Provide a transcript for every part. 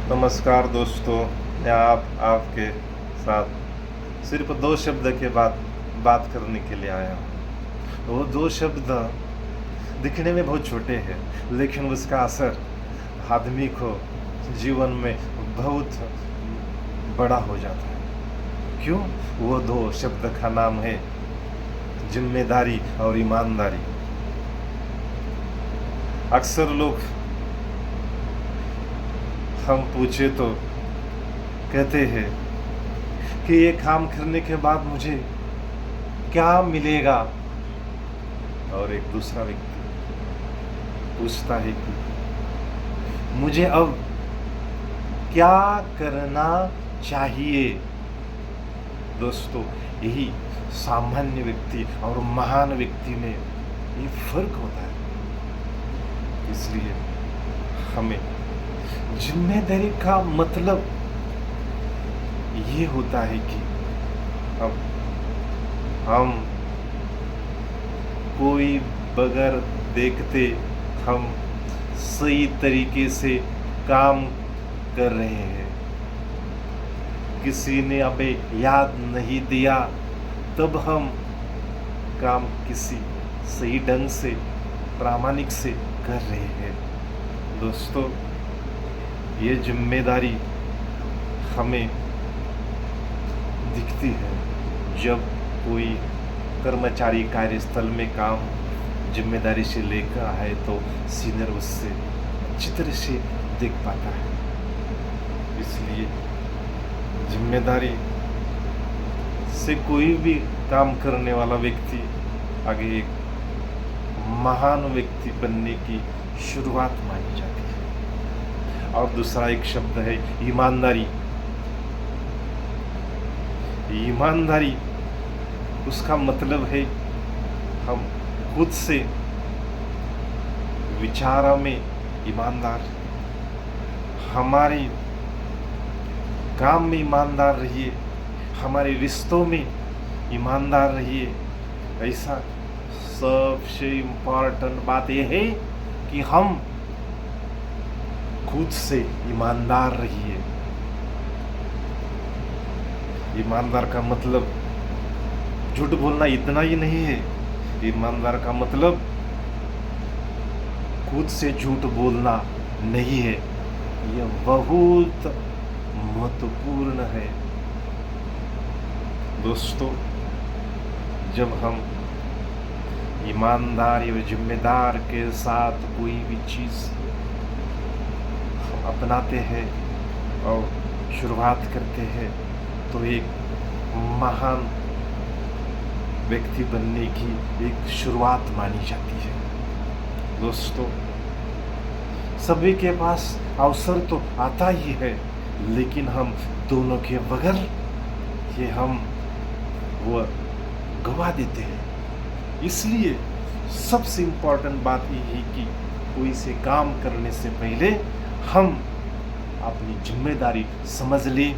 नमस्कार दोस्तों, मैं आपके साथ सिर्फ दो शब्द के बात करने के लिए आया हूँ। वो दो शब्द दिखने में बहुत छोटे हैं, लेकिन उसका असर आदमी को जीवन में बहुत बड़ा हो जाता है। क्यों? वो दो शब्द का नाम है जिम्मेदारी और ईमानदारी। अक्सर लोग हम पूछे तो कहते हैं कि ये काम करने के बाद मुझे क्या मिलेगा, और एक दूसरा व्यक्ति पूछता है कि मुझे अब क्या करना चाहिए। दोस्तों, यही सामान्य व्यक्ति और महान व्यक्ति में ये फर्क होता है। इसलिए हमें जिम्मेदारी का मतलब ये होता है कि अब हम कोई बगैर देखते हम सही तरीके से काम कर रहे हैं। किसी ने हमें याद नहीं दिया, तब हम काम किसी सही ढंग से प्रामाणिक से कर रहे हैं। दोस्तों, ये जिम्मेदारी हमें दिखती है जब कोई कर्मचारी कार्यस्थल में काम जिम्मेदारी से लेकर आए तो सीनियर उससे अच्छी तरह से देख पाता है। इसलिए जिम्मेदारी से कोई भी काम करने वाला व्यक्ति आगे एक महान व्यक्ति बनने की शुरुआत मानी जाती है। और दूसरा एक शब्द है ईमानदारी। ईमानदारी उसका मतलब है हम खुद से विचारों में ईमानदार, हमारे काम में ईमानदार रहिए, हमारे रिश्तों में ईमानदार रहिए। ऐसा सबसे इम्पोर्टेंट बात यह है कि हम खुद से ईमानदार रहिए। ईमानदार का मतलब झूठ बोलना इतना ही नहीं है। ईमानदार का मतलब खुद से झूठ बोलना नहीं है। यह बहुत महत्वपूर्ण है। दोस्तों, जब हम ईमानदारी और जिम्मेदार के साथ कोई भी चीज़ हम अपनाते हैं और शुरुआत करते हैं तो एक महान व्यक्ति बनने की एक शुरुआत मानी जाती है। दोस्तों, सभी के पास अवसर तो आता ही है, लेकिन हम दोनों के बगैर ये हम वो गवा देते हैं। इसलिए सबसे इम्पोर्टेंट बात ये है कि कोई से काम करने से पहले हम अपनी जिम्मेदारी समझ लें,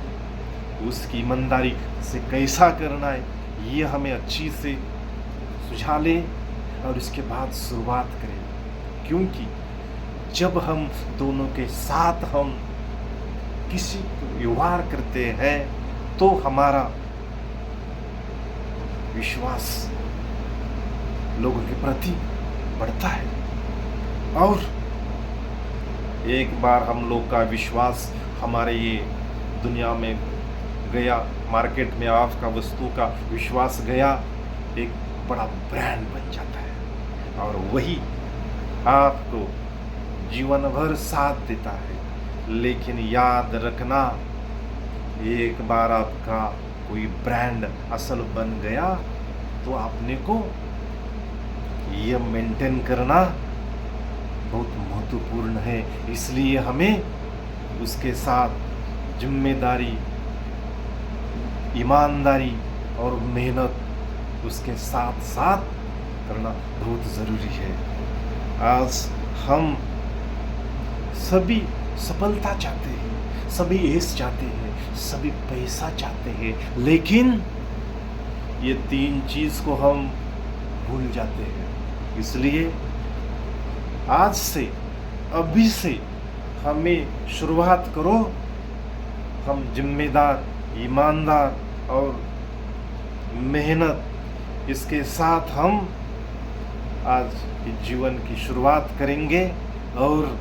उसकी ईमानदारी से कैसा करना है ये हमें अच्छी से सुझा लें और इसके बाद शुरुआत करें। क्योंकि जब हम दोनों के साथ हम किसी व्यवहार करते हैं तो हमारा विश्वास लोगों के प्रति बढ़ता है। और एक बार हम लोग का विश्वास हमारे ये दुनिया में गया, मार्केट में आपका वस्तु का विश्वास गया, एक बड़ा ब्रांड बन जाता है और वही आपको जीवन भर साथ देता है। लेकिन याद रखना, एक बार आपका कोई ब्रांड असल बन गया तो आपने को ये मेंटेन करना बहुत महत्वपूर्ण है। इसलिए हमें उसके साथ जिम्मेदारी, ईमानदारी और मेहनत उसके साथ साथ करना बहुत ज़रूरी है। आज हम सभी सफलता चाहते हैं, सभी ऐश चाहते हैं, सभी पैसा चाहते हैं, लेकिन ये तीन चीज़ को हम भूल जाते हैं। इसलिए आज से, अभी से हमें शुरुआत करो। हम जिम्मेदार, ईमानदार और मेहनत इसके साथ हम आज के जीवन की शुरुआत करेंगे और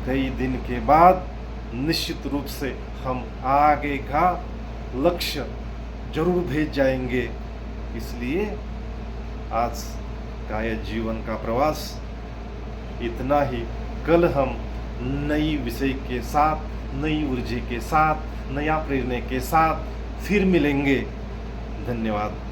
कई दिन के बाद निश्चित रूप से हम आगे का लक्ष्य जरूर भेज जाएंगे। इसलिए आज का यह जीवन का प्रवास इतना ही। कल हम नई विषय के साथ, नई ऊर्जा के साथ, नया प्रेरणा के साथ फिर मिलेंगे। धन्यवाद।